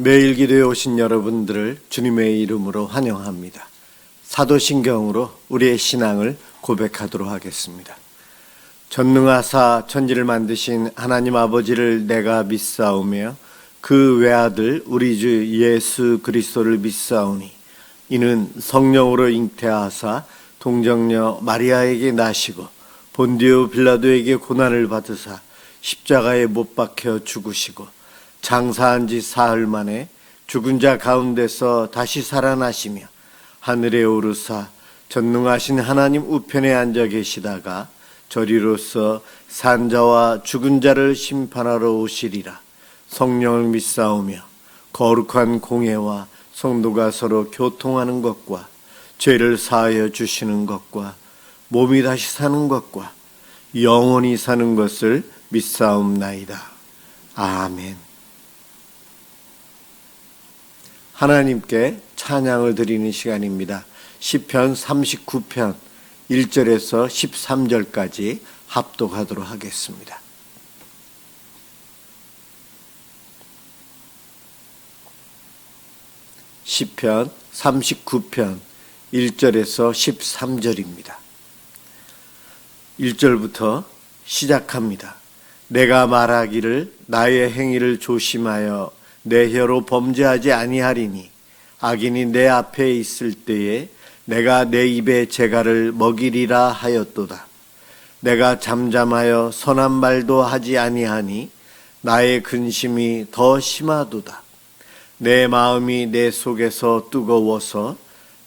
매일 기도에 오신 여러분들을 주님의 이름으로 환영합니다. 사도신경으로 우리의 신앙을 고백하도록 하겠습니다. 전능하사 천지를 만드신 하나님 아버지를 내가 믿사오며 그 외아들 우리 주 예수 그리스도를 믿사오니 이는 성령으로 잉태하사 동정녀 마리아에게 나시고 본디오 빌라도에게 고난을 받으사 십자가에 못 박혀 죽으시고 장사한 지 사흘 만에 죽은 자 가운데서 다시 살아나시며 하늘에 오르사 전능하신 하나님 우편에 앉아 계시다가 저리로서 산자와 죽은 자를 심판하러 오시리라. 성령을 믿사오며 거룩한 공회와 성도가 서로 교통하는 것과 죄를 사하여 주시는 것과 몸이 다시 사는 것과 영원히 사는 것을 믿사옵나이다. 아멘. 하나님께 찬양을 드리는 시간입니다. 시편 39편 1절에서 13절까지 합독하도록 하겠습니다. 시편 39편 1절에서 13절입니다. 1절부터 시작합니다. 내가 말하기를 나의 행위를 조심하여 내 혀로 범죄하지 아니하리니 악인이 내 앞에 있을 때에 내가 내 입에 재갈을 먹이리라 하였도다. 내가 잠잠하여 선한 말도 하지 아니하니 나의 근심이 더 심하도다. 내 마음이 내 속에서 뜨거워서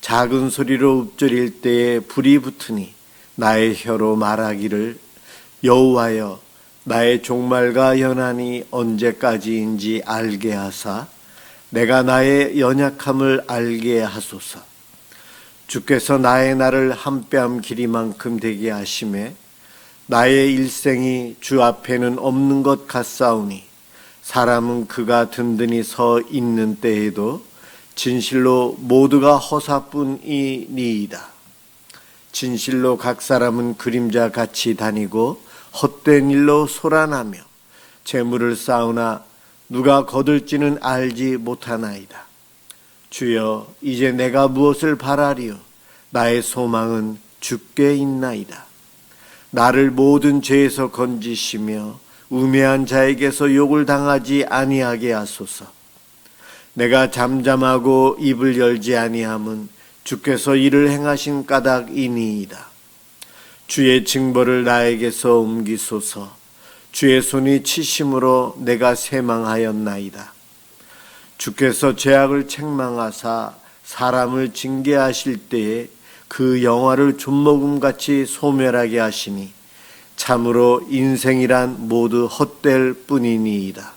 작은 소리로 읊조릴 때에 불이 붙으니 나의 혀로 말하기를 여호와여 나의 종말과 연한이 언제까지인지 알게 하사 내가 나의 연약함을 알게 하소서. 주께서 나의 날을 한 뼘 길이만큼 되게 하심에 나의 일생이 주 앞에는 없는 것 같사오니 사람은 그가 든든히 서 있는 때에도 진실로 모두가 허사뿐이니이다. 진실로 각 사람은 그림자 같이 다니고 헛된 일로 소란하며 재물을 쌓으나 누가 거둘지는 알지 못하나이다. 주여 이제 내가 무엇을 바라리요? 나의 소망은 주께 있나이다. 나를 모든 죄에서 건지시며 우매한 자에게서 욕을 당하지 아니하게 하소서. 내가 잠잠하고 입을 열지 아니함은 주께서 이를 행하신 까닭이니이다. 주의 징벌을 나에게서 옮기소서. 주의 손이 치심으로 내가 쇠망하였나이다. 주께서 죄악을 책망하사 사람을 징계하실 때에 그 영화를 좀먹음같이 소멸하게 하시니 참으로 인생이란 모두 헛될 뿐이니이다.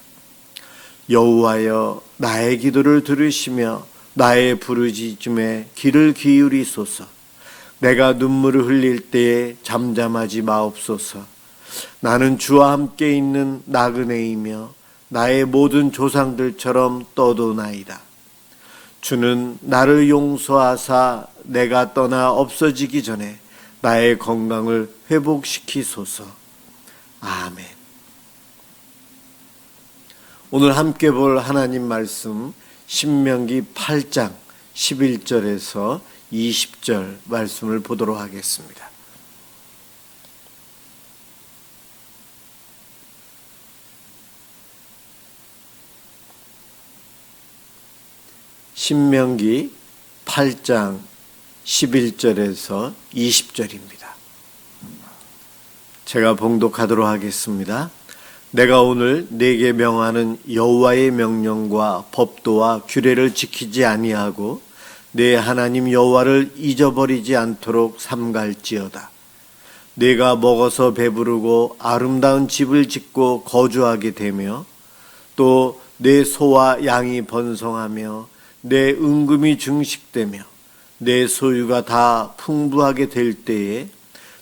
여호와여 나의 기도를 들으시며 나의 부르짖음에 귀를 기울이소서. 내가 눈물을 흘릴 때에 잠잠하지 마옵소서. 나는 주와 함께 있는 나그네이며 나의 모든 조상들처럼 떠도나이다. 주는 나를 용서하사 내가 떠나 없어지기 전에 나의 건강을 회복시키소서. 아멘. 오늘 함께 볼 하나님 말씀 신명기 8장 11절에서 20절 말씀을 보도록 하겠습니다. 신명기 8장 11절에서 20절입니다. 제가 봉독하도록 하겠습니다. 내가 오늘 네게 명하는 여호와의 명령과 법도와 규례를 지키지 아니하고 내 하나님 여호와를 잊어버리지 않도록 삼갈지어다. 네가 먹어서 배부르고 아름다운 집을 짓고 거주하게 되며 또 내 소와 양이 번성하며 내 은금이 증식되며 내 소유가 다 풍부하게 될 때에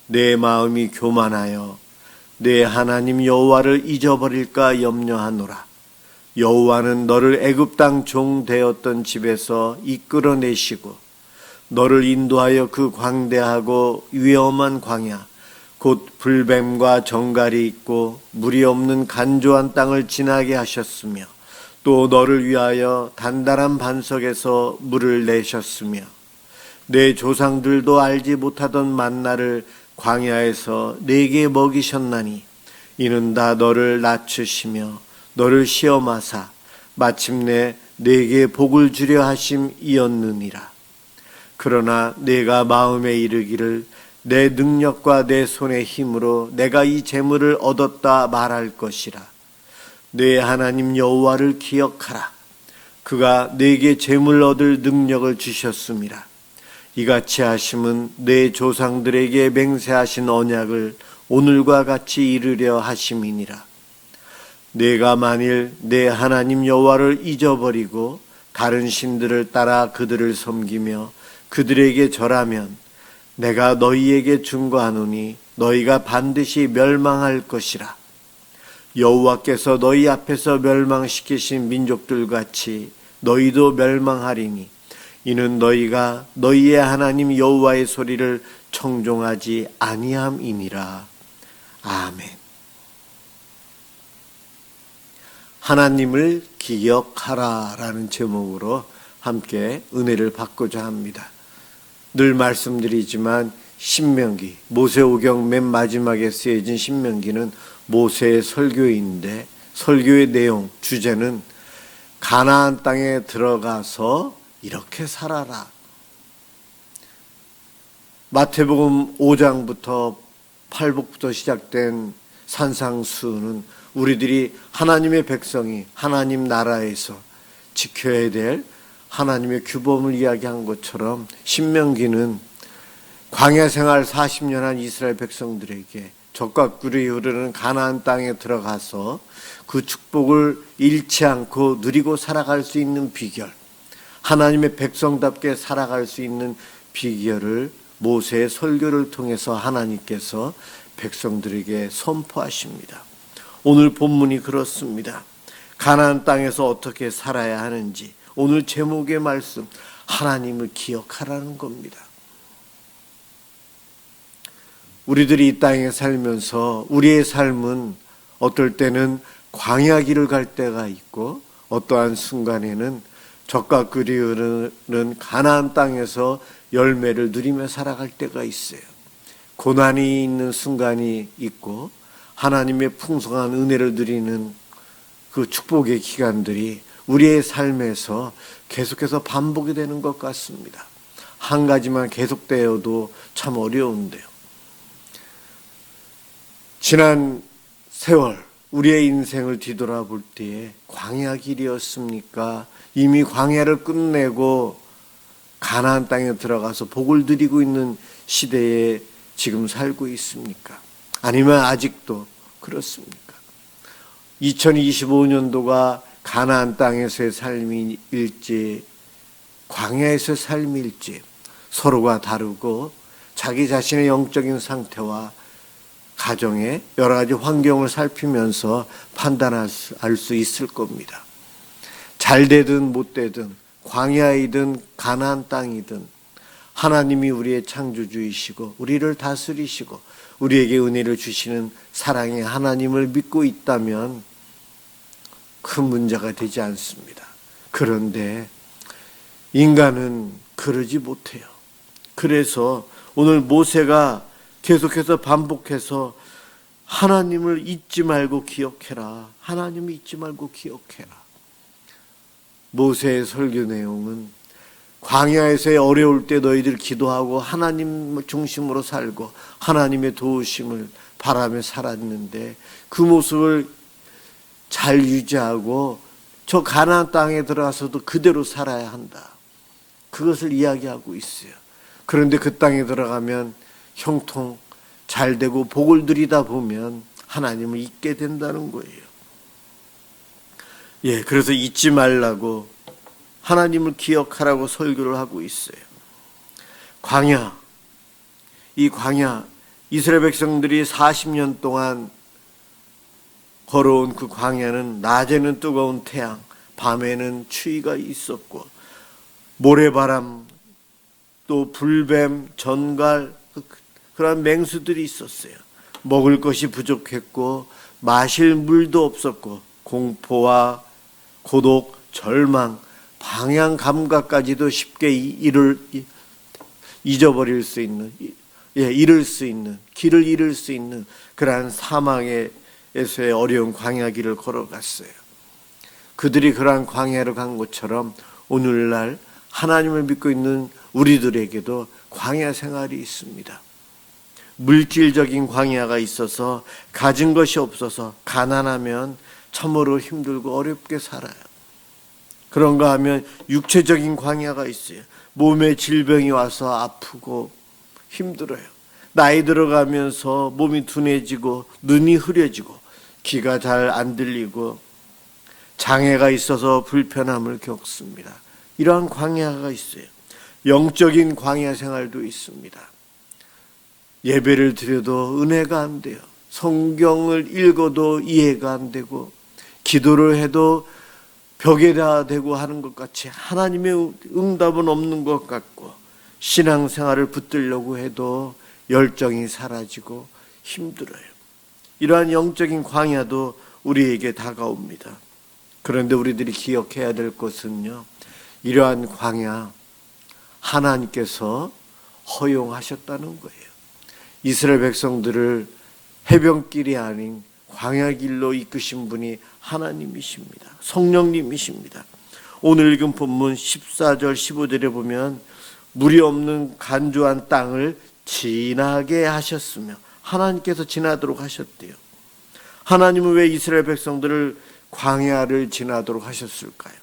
내 마음이 교만하여 내 하나님 여호와를 잊어버릴까 염려하노라. 여호와는 너를 애굽 땅 종 되었던 집에서 이끌어내시고 너를 인도하여 그 광대하고 위험한 광야 곧 불뱀과 정갈이 있고 물이 없는 간조한 땅을 지나게 하셨으며 또 너를 위하여 단단한 반석에서 물을 내셨으며 내 조상들도 알지 못하던 만나를 광야에서 내게 먹이셨나니 이는 다 너를 낮추시며 너를 시험하사 마침내 내게 복을 주려 하심이었느니라. 그러나 내가 마음에 이르기를 내 능력과 내 손의 힘으로 내가 이 재물을 얻었다 말할 것이라. 내 하나님 여호와를 기억하라. 그가 내게 재물 얻을 능력을 주셨음이라. 이같이 하심은 내 조상들에게 맹세하신 언약을 오늘과 같이 이루려 하심이니라. 내가 만일 내 하나님 여호와를 잊어버리고 다른 신들을 따라 그들을 섬기며 그들에게 절하면 내가 너희에게 증거하노니 너희가 반드시 멸망할 것이라. 여호와께서 너희 앞에서 멸망시키신 민족들같이 너희도 멸망하리니 이는 너희가 너희의 하나님 여호와의 소리를 청종하지 아니함이니라. 아멘. 하나님을 기억하라라는 제목으로 함께 은혜를 받고자 합니다. 늘 말씀드리지만 신명기, 모세오경 맨 마지막에 쓰여진 신명기는 모세의 설교인데 설교의 내용, 주제는 가나안 땅에 들어가서 이렇게 살아라. 마태복음 5장부터 8복부터 시작된 산상수는 우리들이 하나님의 백성이 하나님 나라에서 지켜야 될 하나님의 규범을 이야기한 것처럼 신명기는 광야 생활 40년 한 이스라엘 백성들에게 적과 꿀이 흐르는 가나안 땅에 들어가서 그 축복을 잃지 않고 누리고 살아갈 수 있는 비결, 하나님의 백성답게 살아갈 수 있는 비결을 모세의 설교를 통해서 하나님께서 백성들에게 선포하십니다. 오늘 본문이 그렇습니다. 가나안 땅에서 어떻게 살아야 하는지 오늘 제목의 말씀, 하나님을 기억하라는 겁니다. 우리들이 이 땅에 살면서 우리의 삶은 어떨 때는 광야 길을 갈 때가 있고 어떠한 순간에는 젖과 꿀이 흐르는 가나안 땅에서 열매를 누리며 살아갈 때가 있어요. 고난이 있는 순간이 있고 하나님의 풍성한 은혜를 누리는 그 축복의 기간들이 우리의 삶에서 계속해서 반복이 되는 것 같습니다. 한 가지만 계속되어도 참 어려운데요. 지난 세월 우리의 인생을 뒤돌아볼 때에 광야 길이었습니까? 이미 광야를 끝내고 가나안 땅에 들어가서 복을 누리고 있는 시대에 지금 살고 있습니까? 아니면 아직도 그렇습니까? 2025년도가 가나안 땅에서의 삶일지 광야에서의 삶일지 서로가 다르고 자기 자신의 영적인 상태와 가정의 여러 가지 환경을 살피면서 판단할 수 있을 겁니다. 잘 되든 못 되든 광야이든 가나안 땅이든 하나님이 우리의 창조주이시고 우리를 다스리시고 우리에게 은혜를 주시는 사랑의 하나님을 믿고 있다면 큰 문제가 되지 않습니다. 그런데 인간은 그러지 못해요. 그래서 오늘 모세가 계속해서 반복해서 하나님을 잊지 말고 기억해라. 하나님을 잊지 말고 기억해라. 모세의 설교 내용은 광야에서의 어려울 때 너희들 기도하고 하나님 중심으로 살고 하나님의 도우심을 바라며 살았는데 그 모습을 잘 유지하고 저 가나안 땅에 들어가서도 그대로 살아야 한다. 그것을 이야기하고 있어요. 그런데 그 땅에 들어가면 형통 잘 되고 복을 누리다 보면 하나님을 잊게 된다는 거예요. 그래서 잊지 말라고 하나님을 기억하라고 설교를 하고 있어요. 광야, 이 광야, 이스라엘 백성들이 40년 동안 걸어온 그 광야는 낮에는 뜨거운 태양, 밤에는 추위가 있었고 모래바람, 또 불뱀, 전갈, 그런 맹수들이 있었어요. 먹을 것이 부족했고 마실 물도 없었고 공포와 고독, 절망, 방향 감각까지도 쉽게 잊어버릴 수 있는, 잃을 수 있는, 길을 잃을 수 있는 그러한 사망에서의 어려운 광야 길을 걸어갔어요. 그들이 그러한 광야로 간 것처럼 오늘날 하나님을 믿고 있는 우리들에게도 광야 생활이 있습니다. 물질적인 광야가 있어서 가진 것이 없어서 가난하면 참으로 힘들고 어렵게 살아요. 그런가 하면 육체적인 광야가 있어요. 몸에 질병이 와서 아프고 힘들어요. 나이 들어가면서 몸이 둔해지고 눈이 흐려지고 귀가 잘 안 들리고 장애가 있어서 불편함을 겪습니다. 이러한 광야가 있어요. 영적인 광야 생활도 있습니다. 예배를 드려도 은혜가 안 돼요. 성경을 읽어도 이해가 안 되고 기도를 해도 벽에다 대고 하는 것 같이 하나님의 응답은 없는 것 같고 신앙생활을 붙들려고 해도 열정이 사라지고 힘들어요. 이러한 영적인 광야도 우리에게 다가옵니다. 그런데 우리들이 기억해야 될 것은요, 이러한 광야 하나님께서 허용하셨다는 거예요. 이스라엘 백성들을 해변길이 아닌 광야길로 이끄신 분이 하나님이십니다. 성령님이십니다. 오늘 읽은 본문 14절 15절에 보면 물이 없는 간조한 땅을 지나게 하셨으며 하나님께서 지나도록 하셨대요. 하나님은 왜 이스라엘 백성들을 광야를 지나도록 하셨을까요?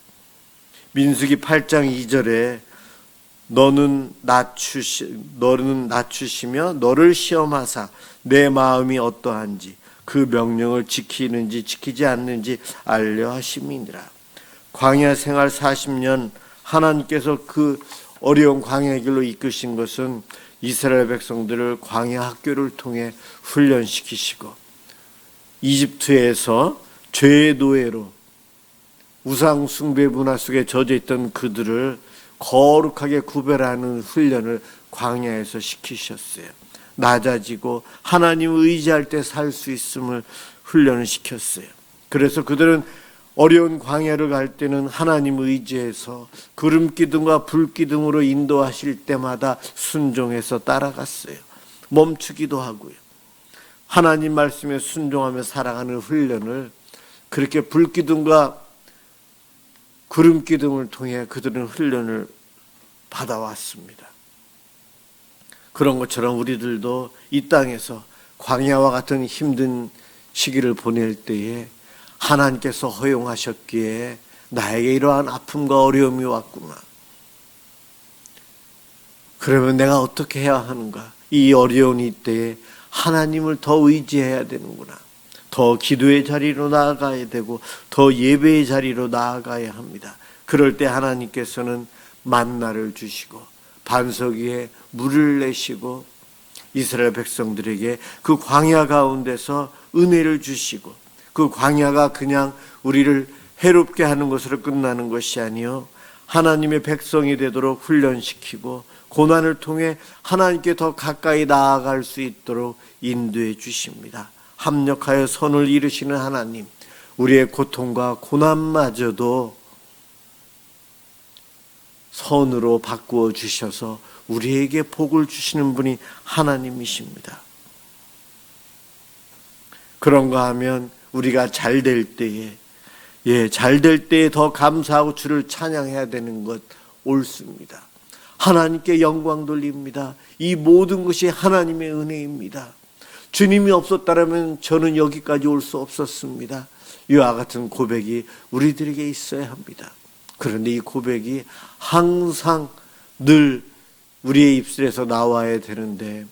민수기 8장 2절에 너는 낮추시며 너를 시험하사 내 마음이 어떠한지 그 명령을 지키는지 지키지 않는지 알려 하심이니라. 광야 생활 40년 하나님께서 그 어려운 광야 길로 이끄신 것은 이스라엘 백성들을 광야 학교를 통해 훈련시키시고 이집트에서 죄의 노예로 우상 숭배 문화 속에 젖어 있던 그들을 거룩하게 구별하는 훈련을 광야에서 시키셨어요. 낮아지고 하나님을 의지할 때 살 수 있음을 훈련을 시켰어요. 그래서 그들은 어려운 광야를 갈 때는 하나님을 의지해서 구름기둥과 불기둥으로 인도하실 때마다 순종해서 따라갔어요. 멈추기도 하고요. 하나님 말씀에 순종하며 살아가는 훈련을 그렇게 불기둥과 구름기둥을 통해 그들은 훈련을 받아왔습니다. 그런 것처럼 우리들도 이 땅에서 광야와 같은 힘든 시기를 보낼 때에 하나님께서 허용하셨기에 나에게 이러한 아픔과 어려움이 왔구나. 그러면 내가 어떻게 해야 하는가? 이 어려운 이때에 하나님을 더 의지해야 되는구나. 더 기도의 자리로 나아가야 되고 더 예배의 자리로 나아가야 합니다. 그럴 때 하나님께서는 만나를 주시고 반석 위에 물을 내시고 이스라엘 백성들에게 그 광야 가운데서 은혜를 주시고 그 광야가 그냥 우리를 해롭게 하는 것으로 끝나는 것이 아니요 하나님의 백성이 되도록 훈련시키고 고난을 통해 하나님께 더 가까이 나아갈 수 있도록 인도해 주십니다. 합력하여 선을 이루시는 하나님, 우리의 고통과 고난마저도 선으로 바꾸어 주셔서 우리에게 복을 주시는 분이 하나님이십니다. 그런가 하면 우리가 잘 될 때에 잘 될 때에 더 감사하고 주를 찬양해야 되는 것 옳습니다. 하나님께 영광 돌립니다. 이 모든 것이 하나님의 은혜입니다. 주님이 없었다면 저는 여기까지 올 수 없었습니다. 이와 같은 고백이 우리들에게 있어야 합니다. 그런데 이 고백이 항상 늘 우리의 입술에서 나와야 되는데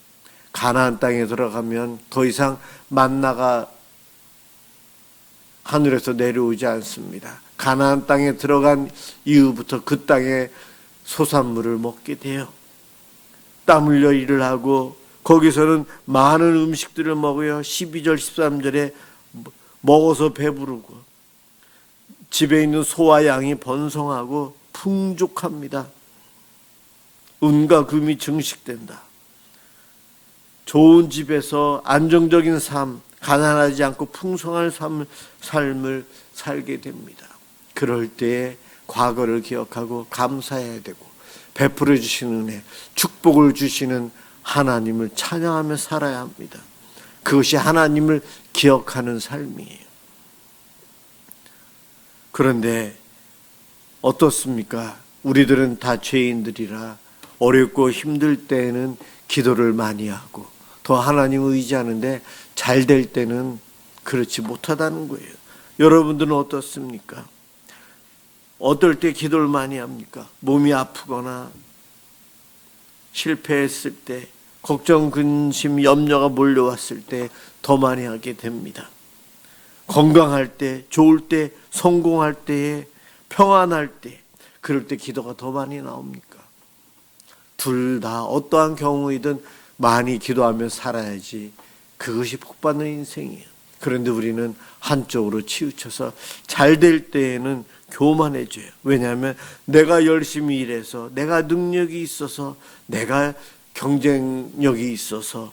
가나안 땅에 들어가면 더 이상 만나가 하늘에서 내려오지 않습니다. 가나안 땅에 들어간 이후부터 그 땅에 소산물을 먹게 돼요. 땀 흘려 일을 하고 거기서는 많은 음식들을 먹어요. 12절 13절에 먹어서 배부르고 집에 있는 소와 양이 번성하고 풍족합니다. 은과 금이 증식된다. 좋은 집에서 안정적인 삶, 가난하지 않고 풍성한 삶을 살게 됩니다. 그럴 때에 과거를 기억하고 감사해야 되고, 베풀어 주시는 은혜, 축복을 주시는 하나님을 찬양하며 살아야 합니다. 그것이 하나님을 기억하는 삶이에요. 그런데 어떻습니까? 우리들은 다 죄인들이라 어렵고 힘들 때에는 기도를 많이 하고 더 하나님을 의지하는데 잘 될 때는 그렇지 못하다는 거예요. 여러분들은 어떻습니까? 어떨 때 기도를 많이 합니까? 몸이 아프거나 실패했을 때, 걱정, 근심, 염려가 몰려왔을 때 더 많이 하게 됩니다. 건강할 때, 좋을 때, 성공할 때에, 평안할 때, 그럴 때 기도가 더 많이 나옵니까? 둘 다 어떠한 경우이든 많이 기도하며 살아야지 그것이 복받는 인생이에요. 그런데 우리는 한쪽으로 치우쳐서 잘 될 때에는 교만해져요. 왜냐하면 내가 열심히 일해서, 내가 능력이 있어서, 내가 경쟁력이 있어서,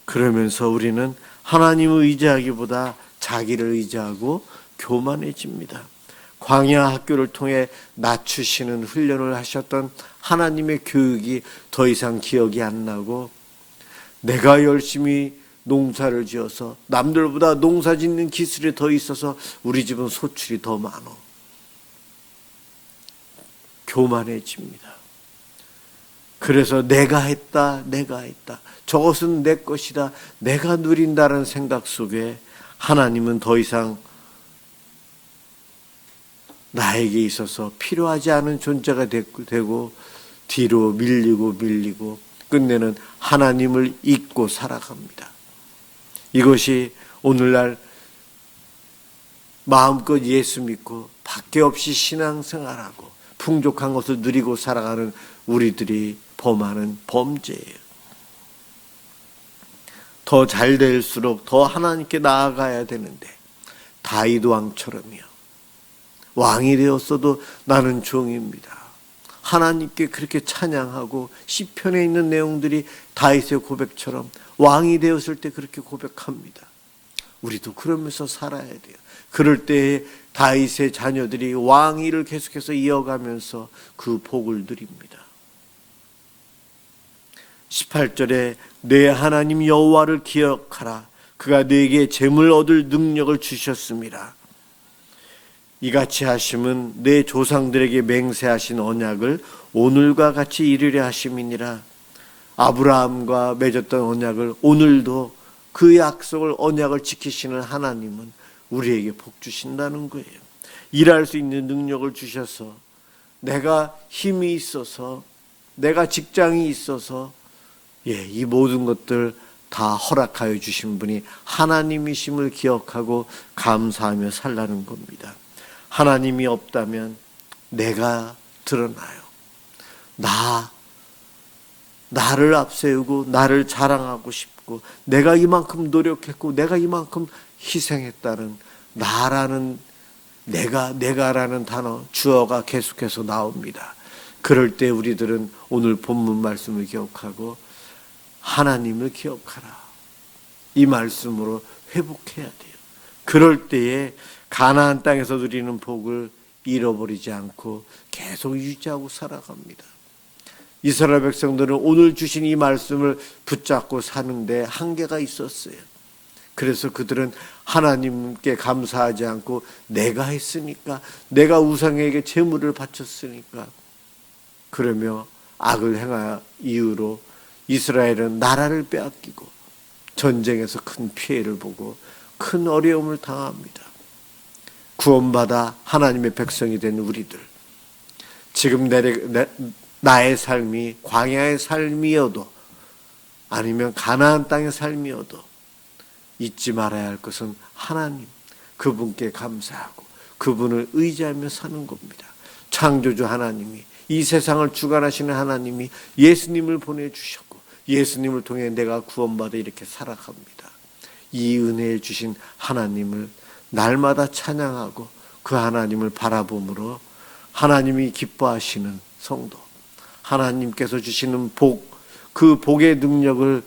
그러면서 우리는 하나님을 의지하기보다 자기를 의지하고 교만해집니다. 광야 학교를 통해 낮추시는 훈련을 하셨던 하나님의 교육이 더 이상 기억이 안 나고, 내가 열심히 농사를 지어서 남들보다 농사 짓는 기술이 더 있어서 우리 집은 소출이 더 많어. 교만해집니다. 그래서 내가 했다, 저것은 내 것이다, 내가 누린다는 생각 속에 하나님은 더 이상 나에게 있어서 필요하지 않은 존재가 되고 뒤로 밀리고 끝내는 하나님을 잊고 살아갑니다. 이것이 오늘날 마음껏 예수 믿고 밖에 없이 신앙생활하고 풍족한 것을 누리고 살아가는 우리들이 범하는 범죄예요. 더 잘 될수록 더 하나님께 나아가야 되는데, 다윗 왕처럼요. 왕이 되었어도 나는 종입니다. 하나님께 그렇게 찬양하고 시편에 있는 내용들이 다윗의 고백처럼 왕이 되었을 때 그렇게 고백합니다. 우리도 그러면서 살아야 돼요. 그럴 때 다윗의 자녀들이 왕위를 계속해서 이어가면서 그 복을 누립니다. 18절에 내 하나님 여호와를 기억하라. 그가 네게 재물 얻을 능력을 주셨습니다. 이같이 하심은 내 조상들에게 맹세하신 언약을 오늘과 같이 이루려 하심이니라. 아브라함과 맺었던 언약을 오늘도 그 약속을 언약을 지키시는 하나님은 우리에게 복 주신다는 거예요. 일할 수 있는 능력을 주셔서, 내가 힘이 있어서, 내가 직장이 있어서, 이 모든 것들 다 허락하여 주신 분이 하나님이심을 기억하고 감사하며 살라는 겁니다. 하나님이 없다면 내가 드러나요. 나를 앞세우고 나를 자랑하고 싶고, 내가 이만큼 노력했고 내가 이만큼 희생했다는 나라는, 내가라는 단어, 주어가 계속해서 나옵니다. 그럴 때 우리들은 오늘 본문 말씀을 기억하고 하나님을 기억하라, 이 말씀으로 회복해야 돼요. 그럴 때에 가나안 땅에서 누리는 복을 잃어버리지 않고 계속 유지하고 살아갑니다. 이스라엘 백성들은 오늘 주신 이 말씀을 붙잡고 사는데 한계가 있었어요. 그래서 그들은 하나님께 감사하지 않고 내가 했으니까, 내가 우상에게 제물을 바쳤으니까, 그러며 악을 행한 이유로 이스라엘은 나라를 빼앗기고 전쟁에서 큰 피해를 보고 큰 어려움을 당합니다. 구원받아 하나님의 백성이 된 우리들, 지금 나의 삶이 광야의 삶이어도 아니면 가나안 땅의 삶이어도 잊지 말아야 할 것은 하나님, 그분께 감사하고 그분을 의지하며 사는 겁니다. 창조주 하나님이, 이 세상을 주관하시는 하나님이 예수님을 보내주셨고 예수님을 통해 내가 구원받아 이렇게 살아갑니다. 이 은혜에 주신 하나님을 날마다 찬양하고 그 하나님을 바라봄으로 하나님이 기뻐하시는 성도, 하나님께서 주시는 복, 그 복의 능력을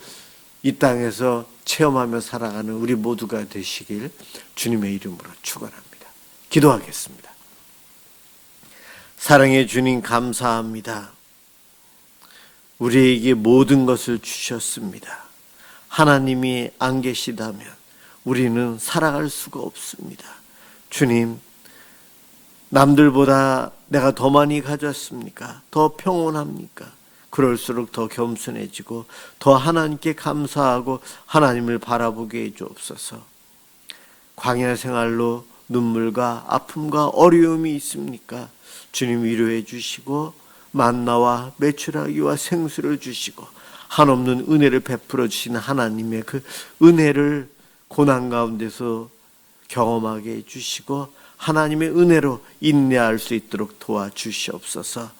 이 땅에서 체험하며 살아가는 우리 모두가 되시길 주님의 이름으로 축원합니다. 기도하겠습니다. 사랑해 주님 감사합니다. 우리에게 모든 것을 주셨습니다. 하나님이 안 계시다면 우리는 살아갈 수가 없습니다. 주님, 남들보다 내가 더 많이 가졌습니까? 더 평온합니까? 그럴수록 더 겸손해지고 더 하나님께 감사하고 하나님을 바라보게 해주옵소서. 광야 생활로 눈물과 아픔과 어려움이 있습니까? 주님 위로해 주시고 만나와 메추라기와 생수를 주시고 한없는 은혜를 베풀어 주신 하나님의 그 은혜를 고난 가운데서 경험하게 해주시고 하나님의 은혜로 인내할 수 있도록 도와주시옵소서.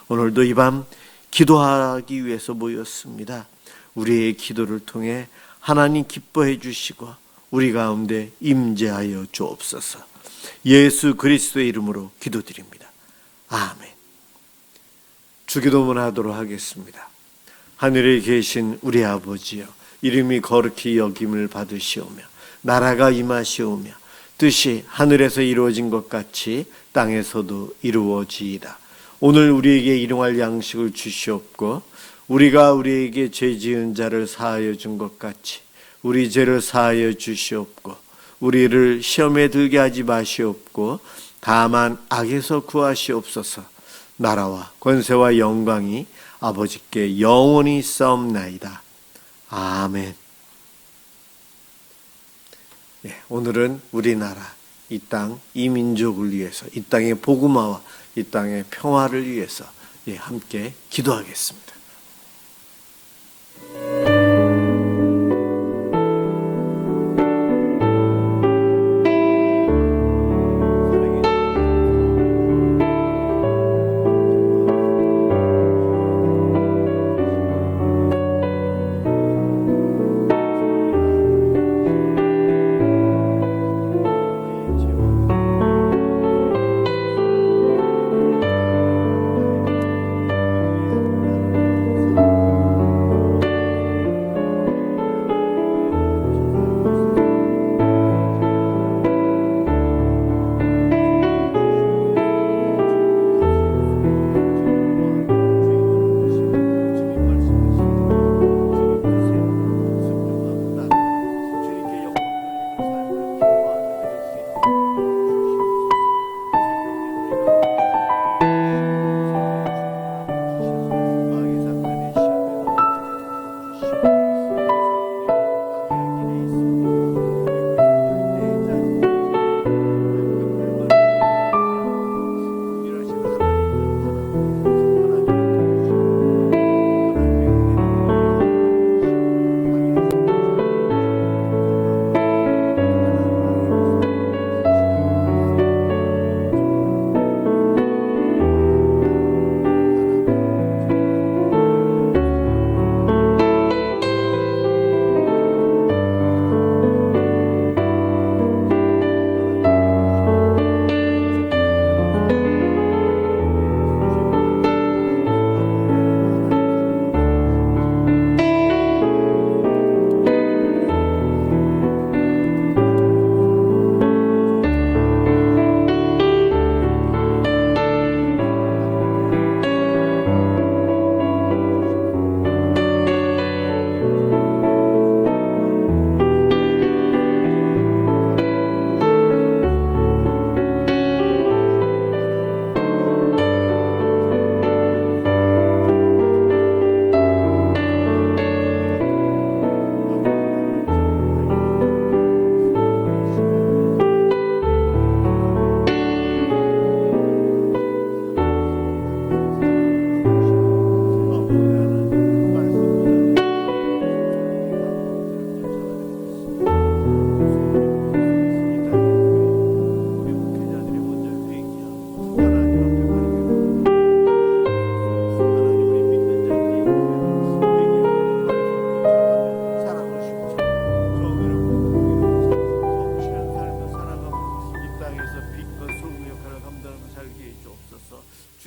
오늘도 이 밤 기도하기 위해서 모였습니다. 우리의 기도를 통해 하나님 기뻐해 주시고 우리 가운데 임재하여 주옵소서. 예수 그리스도의 이름으로 기도드립니다. 아멘. 주기도문 하도록 하겠습니다. 하늘에 계신 우리 아버지여, 이름이 거룩히 여김을 받으시오며 나라가 임하시오며 뜻이 하늘에서 이루어진 것 같이 땅에서도 이루어지이다. 오늘 우리에게 일용할 양식을 주시옵고 우리가 우리에게 죄 지은 자를 사하여 준 것 같이 우리 죄를 사하여 주시옵고 우리를 시험에 들게 하지 마시옵고 다만 악에서 구하시옵소서. 나라와 권세와 영광이 아버지께 영원히 있사옵나이다. 아멘. 오늘은 우리나라, 이 땅, 이 민족을 위해서, 이 땅의 복음화와 이 땅의 평화를 위해서 함께 기도하겠습니다.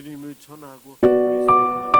주님을 전하고 그리스도의